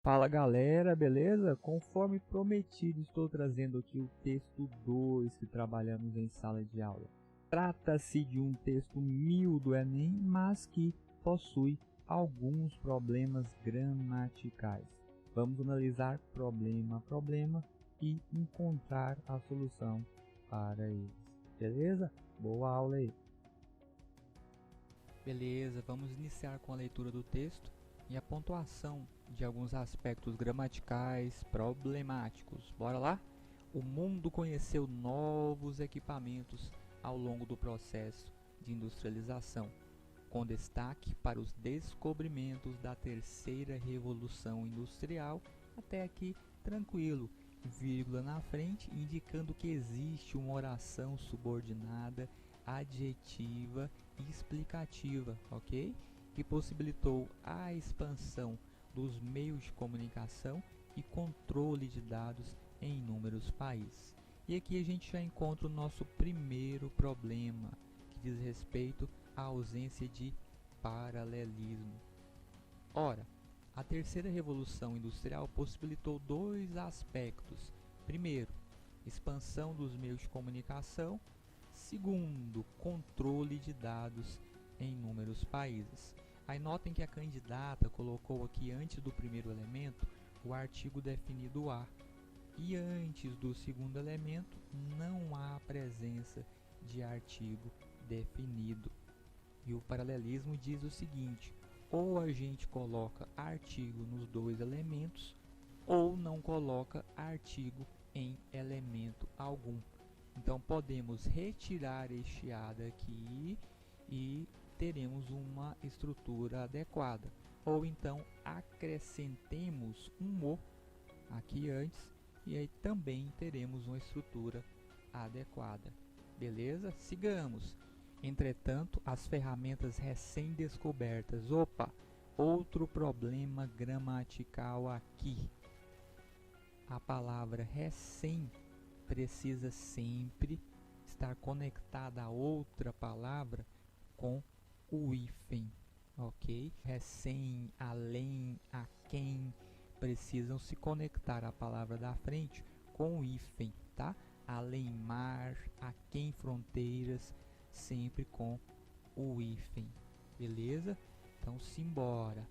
Fala galera, beleza? Conforme prometido, estou trazendo aqui o texto 2 que trabalhamos em sala de aula. Trata-se de um texto 1000 do Enem, mas que possui alguns problemas gramaticais. Vamos analisar problema a problema e encontrar a solução para eles. Beleza? Boa aula aí! Beleza, vamos iniciar com a leitura do texto e a pontuação de alguns aspectos gramaticais problemáticos. Bora lá? O mundo conheceu novos equipamentos ao longo do processo de industrialização, com destaque para os descobrimentos da terceira revolução industrial. Até aqui tranquilo, vírgula na frente indicando que existe uma oração subordinada adjetiva e explicativa, ok? Que possibilitou a expansão dos meios de comunicação e controle de dados em inúmeros países. E aqui a gente já encontra o nosso primeiro problema, que diz respeito à ausência de paralelismo. Ora, a terceira revolução industrial possibilitou dois aspectos. Primeiro, expansão dos meios de comunicação. Segundo, controle de dados em inúmeros países. Aí notem que a candidata colocou aqui antes do primeiro elemento o artigo definido a, e antes do segundo elemento não há presença de artigo definido. E o paralelismo diz o seguinte: ou a gente coloca artigo nos dois elementos, ou não coloca artigo em elemento algum. Então podemos retirar este a daqui e teremos uma estrutura adequada. Ou então acrescentemos um o aqui antes e aí também teremos uma estrutura adequada. Beleza? Sigamos. Entretanto, as ferramentas recém-descobertas. Opa! Outro problema gramatical aqui. A palavra recém precisa sempre estar conectada a outra palavra com o hífen, ok? Recém, além, a quem precisam se conectar a palavra da frente com o hífen, tá? Além mar, a quem fronteiras, sempre com o hífen, beleza? Então simbora.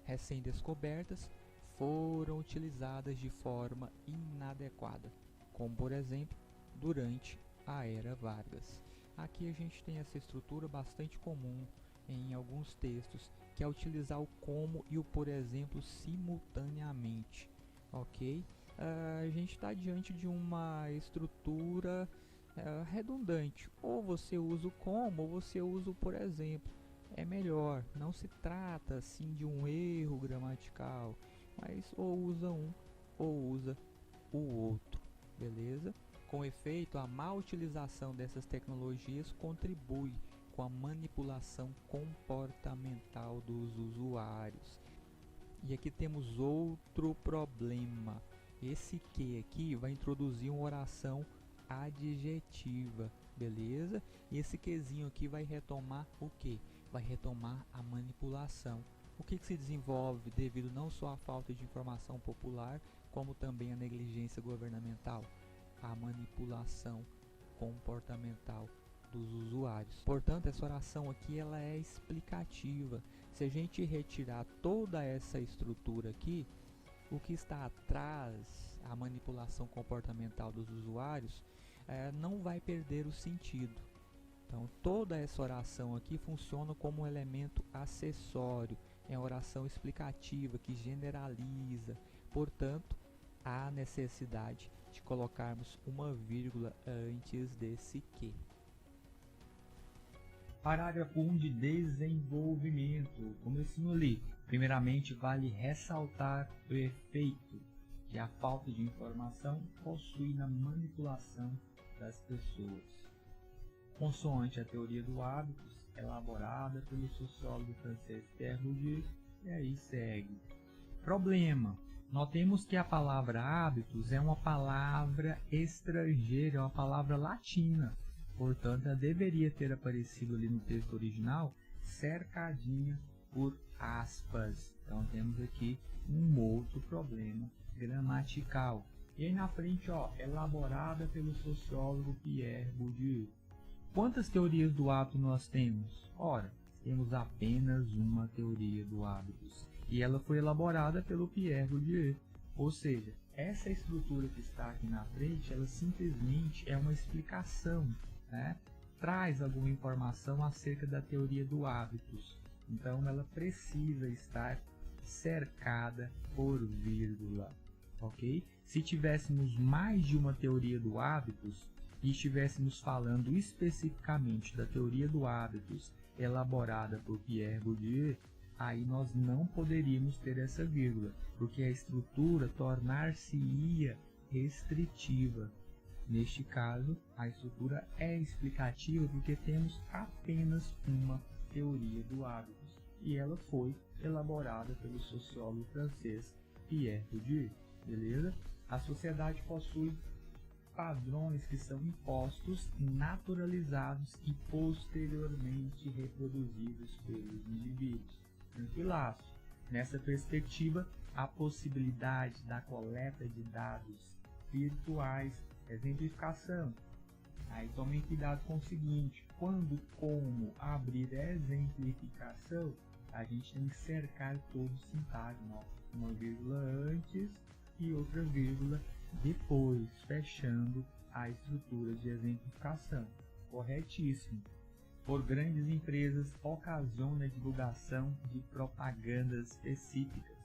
Recém-descobertas foram utilizadas de forma inadequada, como por exemplo, durante a Era Vargas. Aqui a gente tem essa estrutura bastante comum em alguns textos, que é utilizar o como e o por exemplo simultaneamente, ok? A gente está diante de uma estrutura redundante, ou você usa o como ou você usa o por exemplo. É melhor, não se trata assim de um erro gramatical, mas ou usa um ou usa o outro, beleza? Com efeito, a má utilização dessas tecnologias contribui com a manipulação comportamental dos usuários. E aqui temos outro problema. Esse que aqui vai introduzir uma oração adjetiva, beleza? E esse quezinho aqui vai retomar o que? Vai retomar a manipulação. O que se desenvolve devido não só à falta de informação popular, como também à negligência governamental? A manipulação comportamental dos usuários. Portanto, essa oração aqui ela é explicativa. Se a gente retirar toda essa estrutura aqui, o que está atrás, a manipulação comportamental dos usuários, não vai perder o sentido. Então, toda essa oração aqui funciona como um elemento acessório, é uma oração explicativa que generaliza. Portanto, há necessidade de colocarmos uma vírgula antes desse que. Parágrafo 1 de desenvolvimento. Comecinho ali. Primeiramente, vale ressaltar o efeito que a falta de informação possui na manipulação das pessoas. Consoante a teoria do hábitos, elaborada pelo sociólogo francês Pierre Bourdieu, e aí segue. Problema. Notemos que a palavra hábitos é uma palavra estrangeira, é uma palavra latina. Portanto, ela deveria ter aparecido ali no texto original cercadinha por aspas. Então temos aqui um outro problema gramatical. E aí na frente, ó, elaborada pelo sociólogo Pierre Bourdieu. Quantas teorias do hábito nós temos? Ora, temos apenas uma teoria do hábito. E ela foi elaborada pelo Pierre Bourdieu. Ou seja, essa estrutura que está aqui na frente, ela simplesmente é uma explicação, né? Traz alguma informação acerca da teoria do hábitos. Então ela precisa estar cercada por vírgula, ok? Se tivéssemos mais de uma teoria do hábitos e estivéssemos falando especificamente da teoria do hábitos elaborada por Pierre Bourdieu, aí nós não poderíamos ter essa vírgula, porque a estrutura tornar-se-ia restritiva. Neste caso, a estrutura é explicativa porque temos apenas uma teoria do hábitos, e ela foi elaborada pelo sociólogo francês Pierre Bourdieu, beleza? A sociedade possui padrões que são impostos, naturalizados e posteriormente reproduzidos pelos indivíduos. Tranquilaço. Nessa perspectiva, a possibilidade da coleta de dados virtuais, exemplificação. Aí tomem cuidado com o seguinte, quando como abrir exemplificação, a gente tem que cercar todo o sintagma, uma vírgula antes e outra vírgula depois, fechando a estrutura de exemplificação. Corretíssimo. Por grandes empresas, ocasiona a divulgação de propagandas específicas,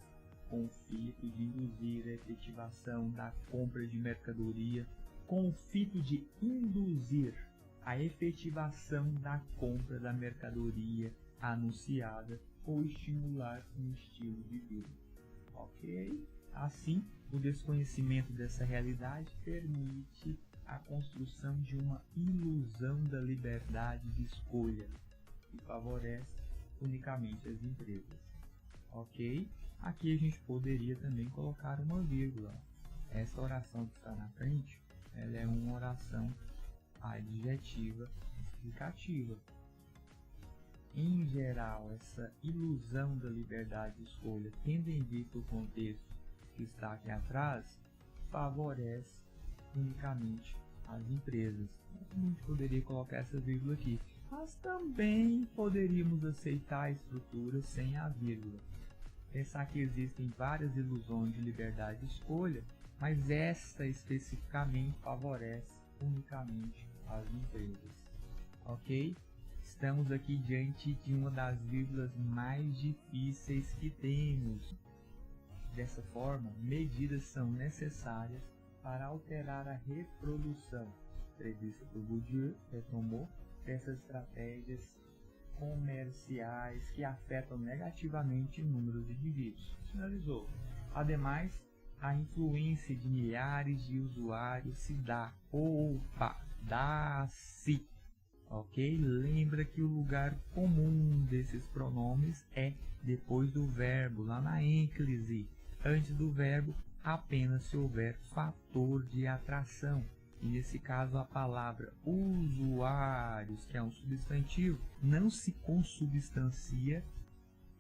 com o fito de induzir a efetivação da compra de mercadoria, com o fito de induzir a efetivação da compra da mercadoria anunciada ou estimular um estilo de vida. Ok? Assim, o desconhecimento dessa realidade permite a construção de uma ilusão da liberdade de escolha que favorece unicamente as empresas. Ok? Aqui a gente poderia também colocar uma vírgula. Essa oração que está na frente, ela é uma oração adjetiva explicativa. Em geral, essa ilusão da liberdade de escolha, tendo em vista o contexto que está aqui atrás, favorece unicamente as empresas. A gente poderia colocar essa vírgula aqui, mas também poderíamos aceitar a estrutura sem a vírgula. Pensar que existem várias ilusões de liberdade de escolha, mas esta especificamente favorece unicamente as empresas. Ok? Estamos aqui diante de uma das vírgulas mais difíceis que temos. Dessa forma, medidas são necessárias para alterar a reprodução prevista por Bourdieu, retomou, dessas estratégias comerciais que afetam negativamente números de indivíduos. Finalizou. Ademais, a influência de milhares de usuários se dá-se. Ok? Lembra que o lugar comum desses pronomes é depois do verbo, lá na ênclise. Antes do verbo, apenas se houver fator de atração. E nesse caso, a palavra usuários, que é um substantivo, não se consubstancia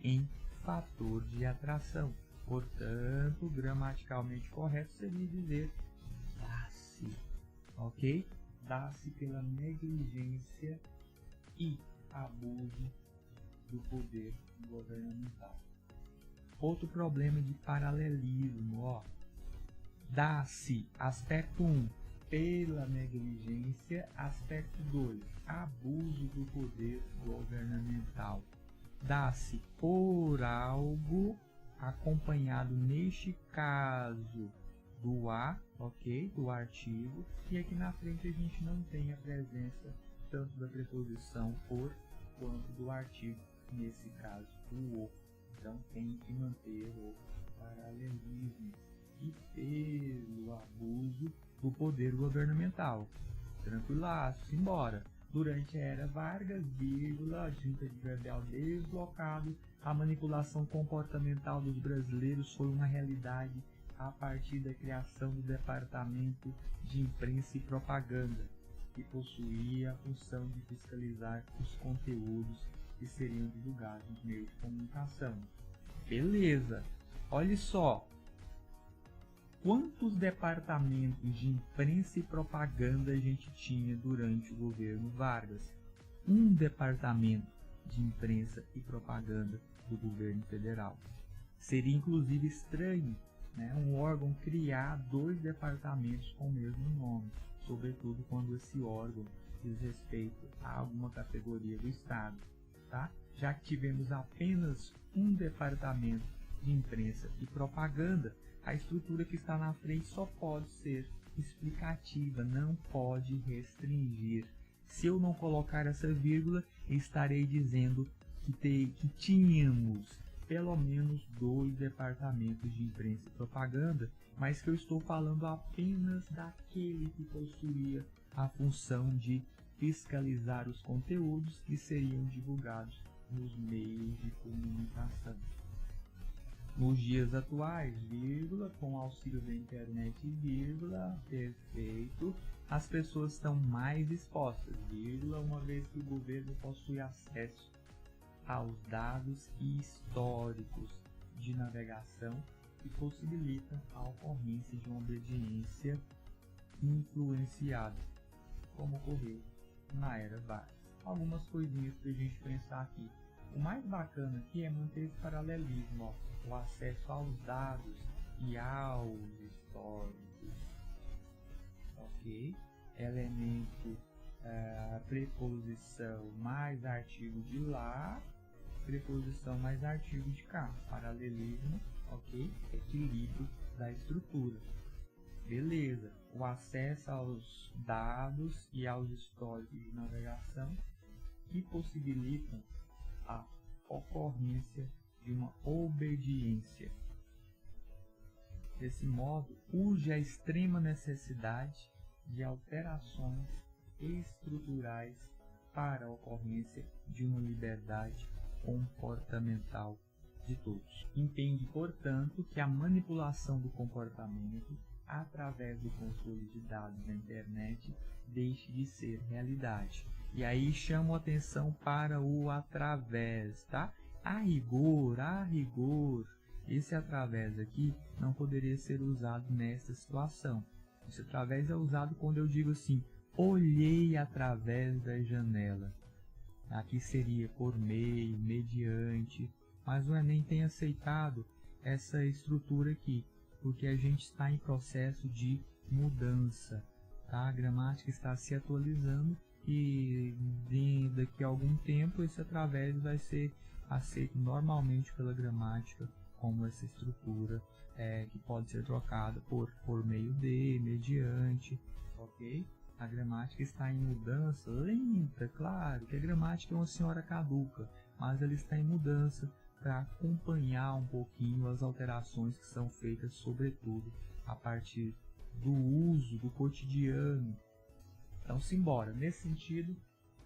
em fator de atração. Portanto, gramaticalmente correto seria dizer dá-se. Ok? Dá-se pela negligência e abuso do poder governamental. Outro problema de paralelismo, ó. Dá-se, aspecto 1, pela negligência, aspecto 2, abuso do poder governamental. Dá-se por algo, acompanhado neste caso do a, ok, do artigo, e aqui na frente a gente não tem a presença tanto da preposição por quanto do artigo, nesse caso o o. Então tem que manter o paralelismo e pelo abuso do poder governamental. Tranquilaço, simbora. Durante a era Vargas, vírgula, junta adverbial deslocado, a manipulação comportamental dos brasileiros foi uma realidade a partir da criação do Departamento de Imprensa e Propaganda, que possuía a função de fiscalizar os conteúdos que seriam divulgados nos meios de comunicação. Beleza, olha só. Quantos departamentos de imprensa e propaganda a gente tinha durante o governo Vargas? Um departamento de imprensa e propaganda do governo federal. Seria inclusive estranho, né, um órgão criar 2 departamentos com o mesmo nome, sobretudo quando esse órgão diz respeito a alguma categoria do Estado. Tá? Já que tivemos apenas um departamento de imprensa e propaganda, a estrutura que está na frente só pode ser explicativa, não pode restringir. Se eu não colocar essa vírgula, estarei dizendo que tínhamos pelo menos 2 departamentos de imprensa e propaganda, mas que eu estou falando apenas daquele que possuía a função de fiscalizar os conteúdos que seriam divulgados nos meios de comunicação. Nos dias atuais, vírgula, com auxílio da internet, vírgula, perfeito, as pessoas estão mais expostas, vírgula, uma vez que o governo possui acesso aos dados históricos de navegação que possibilita a ocorrência de uma obediência influenciada, como ocorreu na era Vargas. Algumas coisinhas para a gente pensar aqui. O mais bacana aqui é manter esse paralelismo, ó, o acesso aos dados e aos históricos. Ok? Elemento, preposição mais artigo de lá, preposição mais artigo de cá. Paralelismo, ok? Equilíbrio da estrutura. Beleza. O acesso aos dados e aos históricos de navegação que possibilitam a ocorrência de uma obediência. Desse modo, urge a extrema necessidade de alterações estruturais para a ocorrência de uma liberdade comportamental de todos. Entende, portanto, que a manipulação do comportamento através do controle de dados na internet deixe de ser realidade. E aí chamo a atenção para o através, tá? A rigor, esse através aqui não poderia ser usado nesta situação. Esse através é usado quando eu digo assim, olhei através da janela. Aqui seria por meio, mediante, mas o Enem tem aceitado essa estrutura aqui, porque a gente está em processo de mudança, tá? A gramática está se atualizando e daqui a algum tempo esse através vai ser aceito normalmente pela gramática como essa estrutura que pode ser trocada por meio de, mediante, ok? A gramática está em mudança lenta, claro que a gramática é uma senhora caduca, mas ela está em mudança para acompanhar um pouquinho as alterações que são feitas, sobretudo a partir do uso do cotidiano. Então, simbora. Nesse sentido,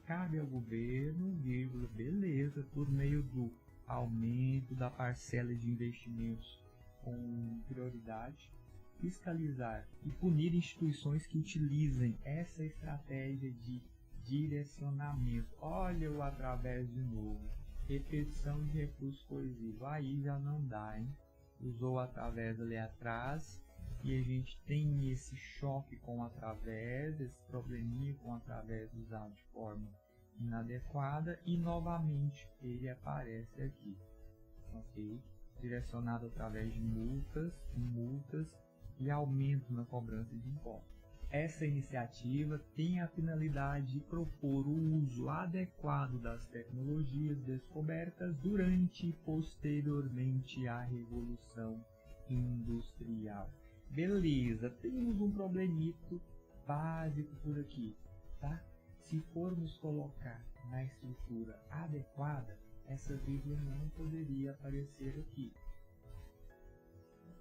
cabe ao governo, vírgula, beleza, por meio do aumento da parcela de investimentos com prioridade, fiscalizar e punir instituições que utilizem essa estratégia de direcionamento. Olha o através de novo. Repetição de recurso coesivo. Aí já não dá, hein? Usou através ali atrás e a gente tem esse choque com o através, esse probleminha com o através usado de forma inadequada e novamente ele aparece aqui, ok? Direcionado através de multas e aumento na cobrança de impostos. Essa iniciativa tem a finalidade de propor o uso adequado das tecnologias descobertas durante e posteriormente à Revolução Industrial. Beleza, temos um problemito básico por aqui, tá? Se formos colocar na estrutura adequada, essa vírgula não poderia aparecer aqui.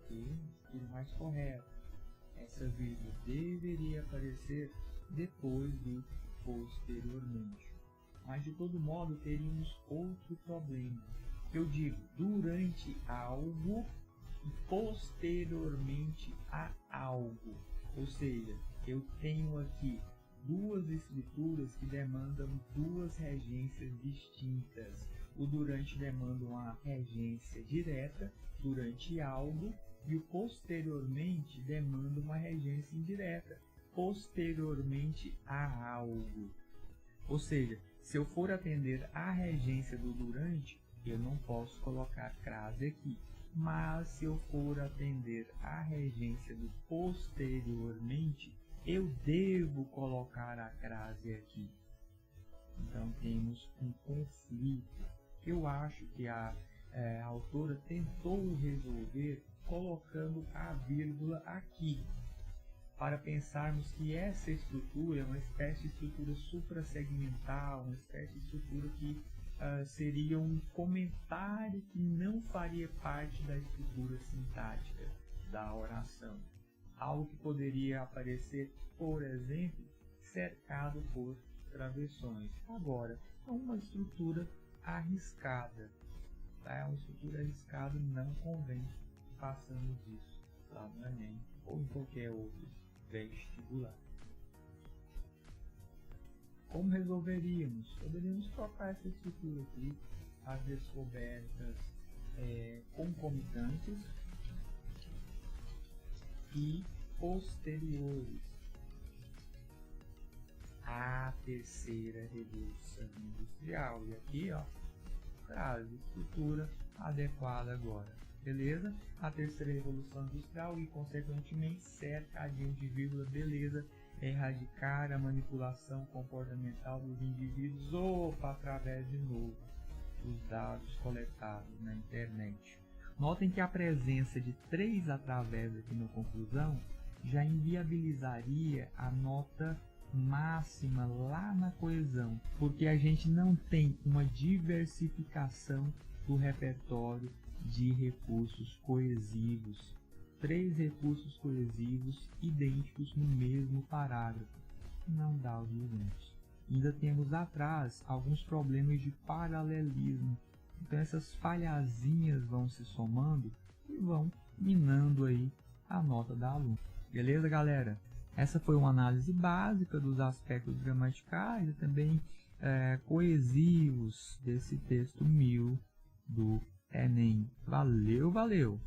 Ok? Estrutura mais correta. Essa vírgula deveria aparecer depois do posteriormente. Mas de todo modo teríamos outro problema. Eu digo durante algo e posteriormente a algo. Ou seja, eu tenho aqui duas escrituras que demandam duas regências distintas. O durante demanda uma regência direta durante algo e o posteriormente demanda uma regência indireta posteriormente a algo. Ou seja, se eu for atender à regência do durante, eu não posso colocar crase aqui. Mas se eu for atender à regência do posteriormente, eu devo colocar a crase aqui. Então temos um conflito. Eu acho que a autora tentou resolver colocando a vírgula aqui, para pensarmos que essa estrutura é uma espécie de estrutura suprassegmental, uma espécie de estrutura que seria um comentário que não faria parte da estrutura sintática da oração. Algo que poderia aparecer, por exemplo, cercado por travessões. Agora, é uma estrutura arriscada. Tá? É uma estrutura arriscada, não convém passando disso lá no Enem ou em qualquer outro vestibular. Como resolveríamos? Poderíamos trocar essa estrutura aqui, as descobertas concomitantes e posteriores à terceira revolução industrial. E aqui, ó, frase, estrutura adequada agora. Beleza? A terceira revolução industrial e, consequentemente, cercadinho de vírgula, beleza, erradicar a manipulação comportamental dos indivíduos, através de novo dos dados coletados na internet. Notem que a presença de 3 através aqui na conclusão já inviabilizaria a nota máxima lá na coesão, porque a gente não tem uma diversificação do repertório de recursos coesivos. 3 recursos coesivos idênticos no mesmo parágrafo. Não dá os 200. Ainda temos atrás alguns problemas de paralelismo. Então essas falhazinhas vão se somando e vão minando aí a nota da aluna. Beleza, galera? Essa foi uma análise básica dos aspectos gramaticais e também coesivos desse texto 1000 do Enem. Valeu, valeu!